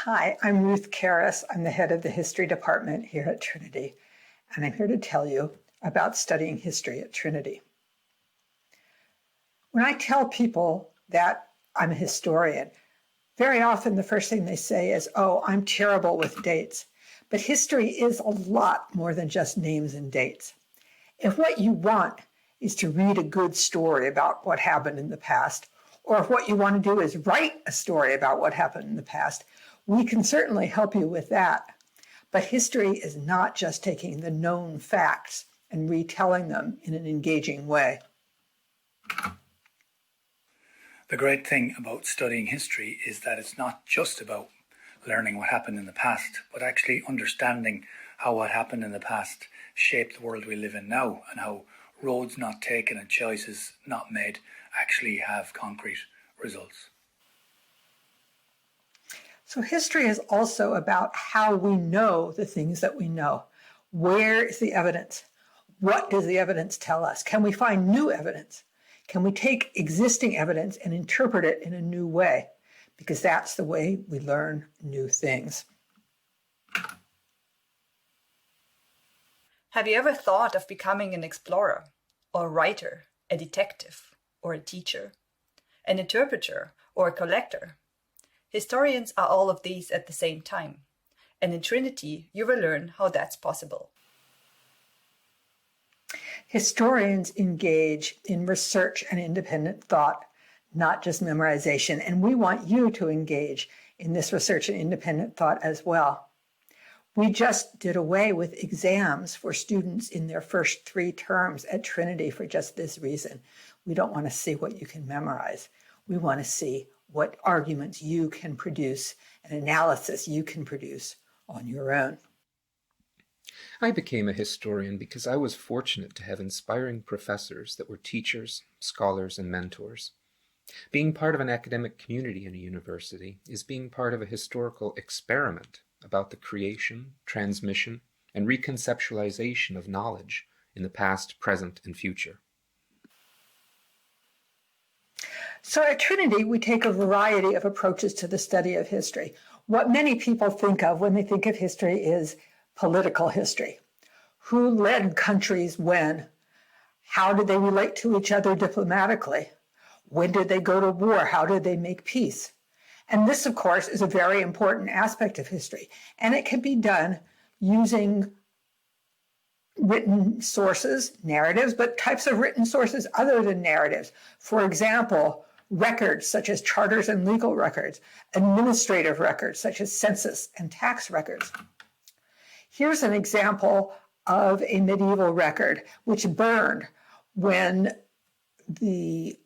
Hi, I'm Ruth Karras. I'm the head of the history department here at Trinity, and I'm here to tell you about studying history at Trinity. When I tell people that I'm a historian, very often the first thing they say is, "Oh, I'm terrible with dates." But history is a lot more than just names and dates. If what you want is to read a good story about what happened in the past, or if what you want to do is write a story about what happened in the past, we can certainly help you with that. But history is not just taking the known facts and retelling them in an engaging way. The great thing about studying history is that it's not just about learning what happened in the past, but actually understanding how what happened in the past shaped the world we live in now, and how roads not taken and choices not made actually have concrete results. So history is also about how we know the things that we know. Where is the evidence? What does the evidence tell us? Can we find new evidence? Can we take existing evidence and interpret it in a new way? Because that's the way we learn new things. Have you ever thought of becoming an explorer, or a writer, a detective, or a teacher, an interpreter, or a collector? Historians are all of these at the same time, and in Trinity you will learn how that's possible. Historians engage in research and independent thought, not just memorization, and we want you to engage in this research and independent thought as well. We just did away with exams for students in their first 3 terms at Trinity for just this reason. We don't want to see what you can memorize. We want to see what arguments you can produce and analysis you can produce on your own. I became a historian because I was fortunate to have inspiring professors that were teachers, scholars, and mentors. Being part of an academic community in a university is being part of a historical experiment about the creation, transmission, and reconceptualization of knowledge in the past, present, and future. So at Trinity, we take a variety of approaches to the study of history. What many people think of when they think of history is political history. Who led countries when? How did they relate to each other diplomatically? When did they go to war? How did they make peace? And this, of course, is a very important aspect of history. And it can be done using written sources, narratives, but types of written sources other than narratives. For example, records such as charters and legal records, administrative records such as census and tax records. Here's an example of a medieval record which burned when the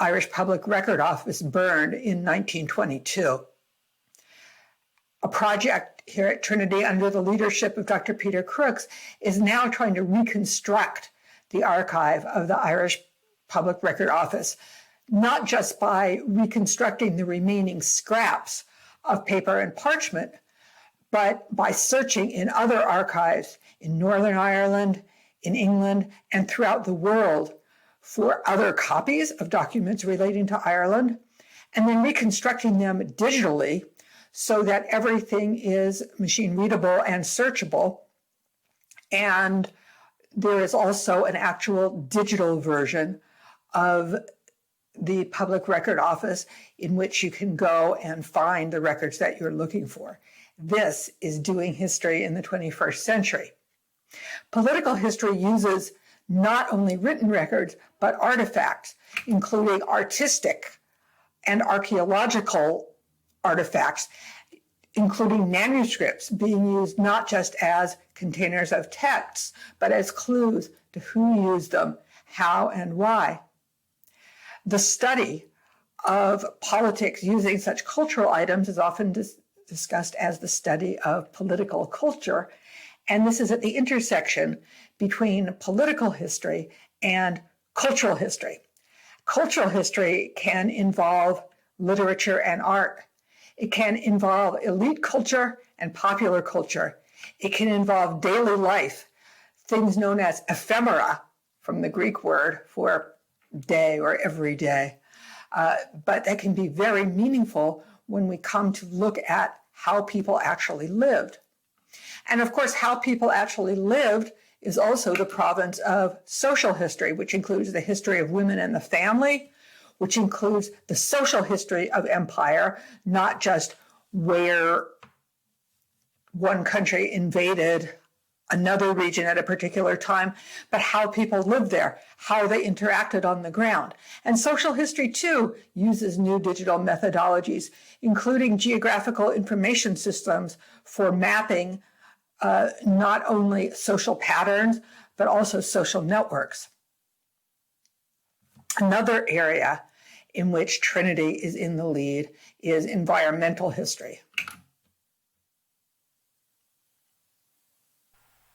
Irish Public Record Office burned in 1922. A project here at Trinity under the leadership of Dr. Peter Crooks is now trying to reconstruct the archive of the Irish Public Record Office, not just by reconstructing the remaining scraps of paper and parchment, but by searching in other archives in Northern Ireland, in England, and throughout the world for other copies of documents relating to Ireland, and then reconstructing them digitally so that everything is machine readable and searchable. And there is also an actual digital version of the Public Record Office in which you can go and find the records that you're looking for. This is doing history in the 21st century. Political history uses not only written records, but artifacts, including artistic and archaeological artifacts, including manuscripts being used not just as containers of texts, but as clues to who used them, how, and why. The study of politics using such cultural items is often discussed as the study of political culture, and this is at the intersection between political history and cultural history. Cultural history can involve literature and art. It can involve elite culture and popular culture. It can involve daily life, things known as ephemera, from the Greek word for day or every day. But that can be very meaningful when we come to look at how people actually lived. And of course, how people actually lived is also the province of social history, which includes the history of women and the family, which includes the social history of empire, not just where one country invaded another region at a particular time, but how people lived there, how they interacted on the ground. And social history, too, uses new digital methodologies, including geographical information systems for mapping not only social patterns, but also social networks. Another area in which Trinity is in the lead is environmental history.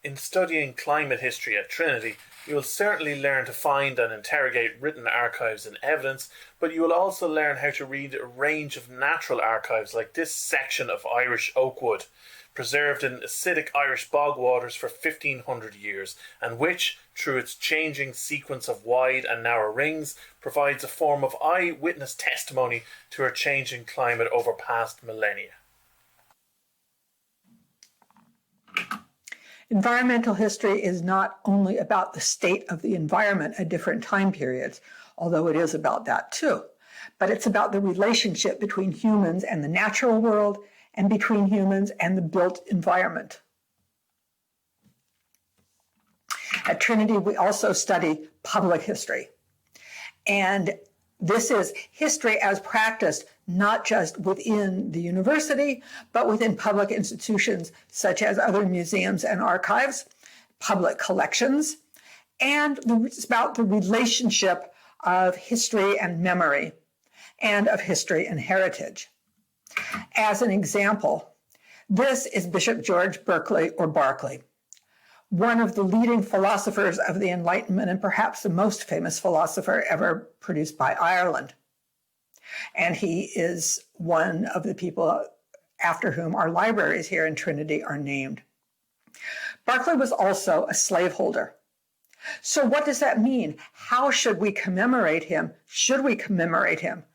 In studying climate history at Trinity, you will certainly learn to find and interrogate written archives and evidence, but you will also learn how to read a range of natural archives like this section of Irish oak wood, preserved in acidic Irish bog waters for 1500 years, and which, through its changing sequence of wide and narrow rings, provides a form of eyewitness testimony to our changing climate over past millennia. Environmental history is not only about the state of the environment at different time periods, although it is about that too, but it's about the relationship between humans and the natural world and between humans and the built environment. At Trinity, we also study public history. And this is history as practiced not just within the university, but within public institutions such as other museums and archives, public collections, and it's about the relationship of history and memory, and of history and heritage. As an example, this is Bishop George Berkeley, or Berkeley, one of the leading philosophers of the Enlightenment and perhaps the most famous philosopher ever produced by Ireland. And he is one of the people after whom our libraries here in Trinity are named. Berkeley was also a slaveholder. So what does that mean? How should we commemorate him? Should we commemorate him?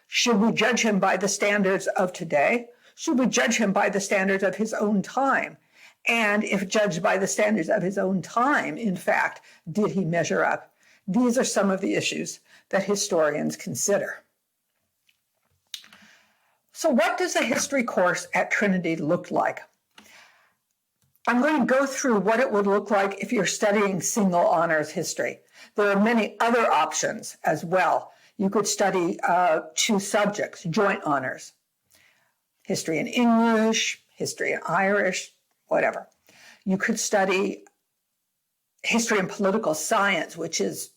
Should we judge him by the standards of today? Should we judge him by the standards of his own time? And if judged by the standards of his own time, in fact, did he measure up? These are some of the issues that historians consider. So what does a history course at Trinity look like? I'm going to go through what it would look like if you're studying single honors history. There are many other options as well. You could study 2 subjects, joint honors, history in English, history in Irish, whatever. You could study history and political science, which is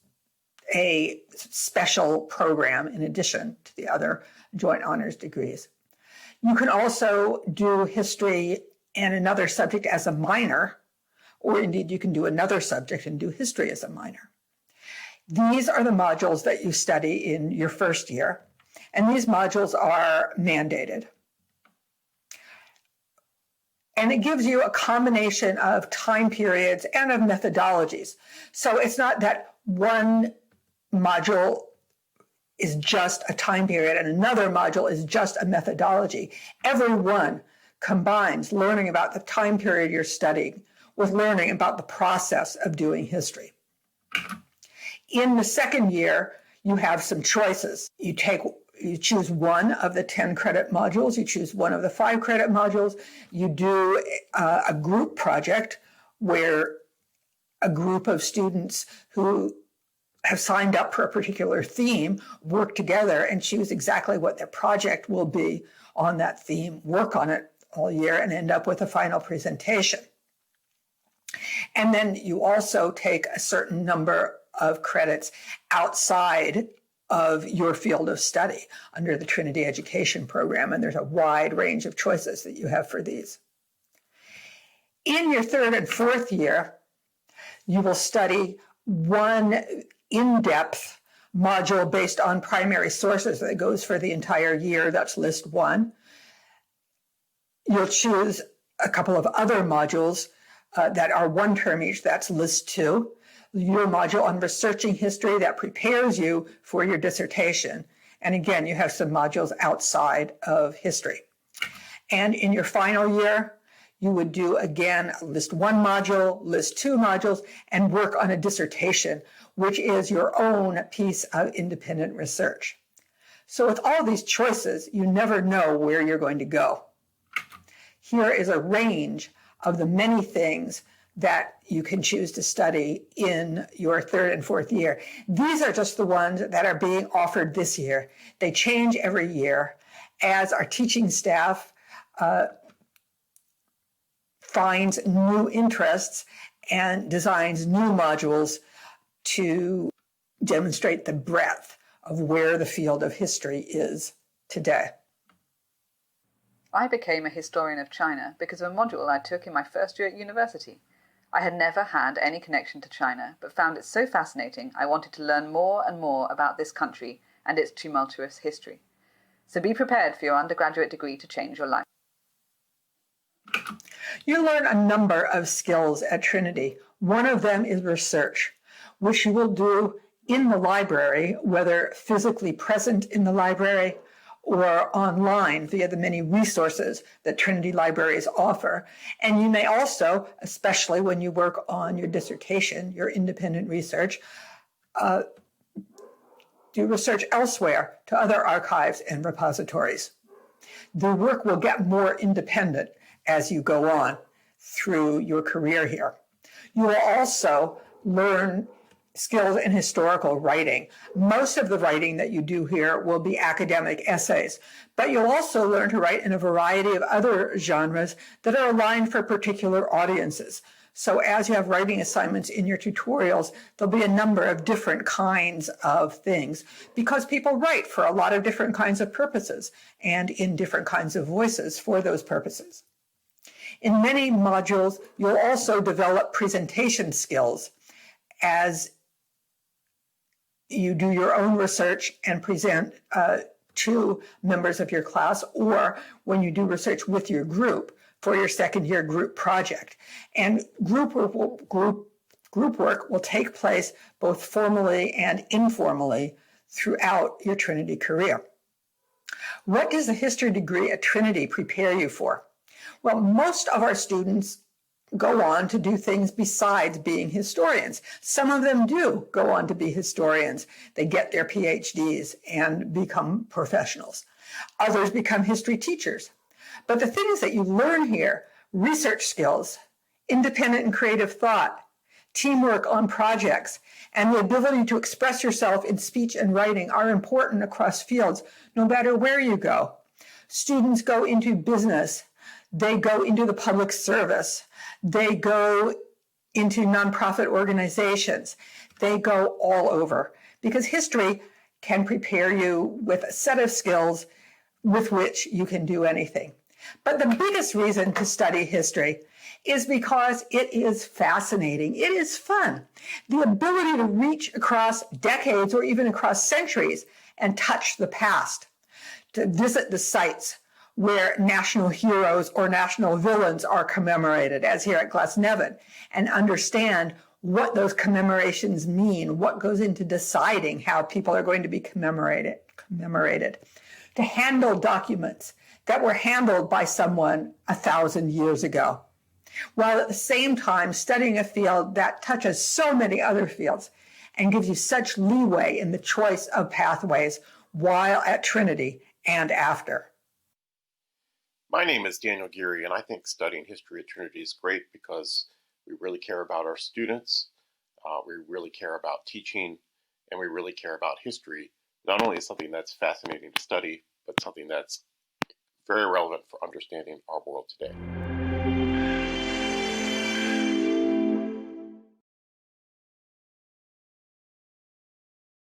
a special program in addition to the other joint honors degrees. You can also do history and another subject as a minor, or indeed you can do another subject and do history as a minor. These are the modules that you study in your first year, and these modules are mandated. And it gives you a combination of time periods and of methodologies. So it's not that one module is just a time period and another module is just a methodology. Every one combines learning about the time period you're studying with learning about the process of doing history. In the second year, you have some choices. You choose one of the 10 credit modules, you choose one of the 5 credit modules, you do a group project where a group of students who have signed up for a particular theme work together and choose exactly what their project will be on that theme, work on it all year, and end up with a final presentation. And then you also take a certain number of credits outside of your field of study under the Trinity Education Program, and there's a wide range of choices that you have for these. In your 3rd and 4th year, you will study one in-depth module based on primary sources that goes for the entire year. That's list 1. You'll choose a couple of other modules that are 1 term each. That's list 2. Your module on researching history that prepares you for your dissertation. And again, you have some modules outside of history. And in your final year, you would do, again, list 1 module, list 2 modules, and work on a dissertation, which is your own piece of independent research. So with all these choices, you never know where you're going to go. Here is a range of the many things that you can choose to study in your 3rd and 4th year. These are just the ones that are being offered this year. They change every year as our teaching staff finds new interests and designs new modules to demonstrate the breadth of where the field of history is today. I became a historian of China because of a module I took in my first year at university. I had never had any connection to China, but found it so fascinating I wanted to learn more and more about this country and its tumultuous history. So be prepared for your undergraduate degree to change your life. You learn a number of skills at Trinity. One of them is research, which you will do in the library, whether physically present in the library or online via the many resources that Trinity libraries offer. And you may also, especially when you work on your dissertation, your independent research, do research elsewhere to other archives and repositories. The work will get more independent as you go on through your career here. You will also learn skills in historical writing. Most of the writing that you do here will be academic essays, but you'll also learn to write in a variety of other genres that are aligned for particular audiences. So as you have writing assignments in your tutorials, there'll be a number of different kinds of things because people write for a lot of different kinds of purposes and in different kinds of voices for those purposes. In many modules, you'll also develop presentation skills as you do your own research and present to members of your class, or when you do research with your group for your 2nd year group project. And group work will take place both formally and informally throughout your Trinity career. What does a history degree at Trinity prepare you for? Well, most of our students go on to do things besides being historians. Some of them do go on to be historians. They get their PhDs and become professionals. Others become history teachers. But the things that you learn here, research skills, independent and creative thought, teamwork on projects, and the ability to express yourself in speech and writing are important across fields, no matter where you go. Students go into business. They go into the public service. They go into nonprofit organizations. They go all over because history can prepare you with a set of skills with which you can do anything. But the biggest reason to study history is because it is fascinating. It is fun. The ability to reach across decades or even across centuries and touch the past, to visit the sites where national heroes or national villains are commemorated, as here at Glasnevin, and understand what those commemorations mean, what goes into deciding how people are going to be commemorated. To handle documents that were handled by someone 1,000 years ago, while at the same time studying a field that touches so many other fields and gives you such leeway in the choice of pathways while at Trinity and after. My name is Daniel Geary, and I think studying history at Trinity is great because we really care about our students, we really care about teaching, and we really care about history. Not only is something that's fascinating to study, but something that's very relevant for understanding our world today.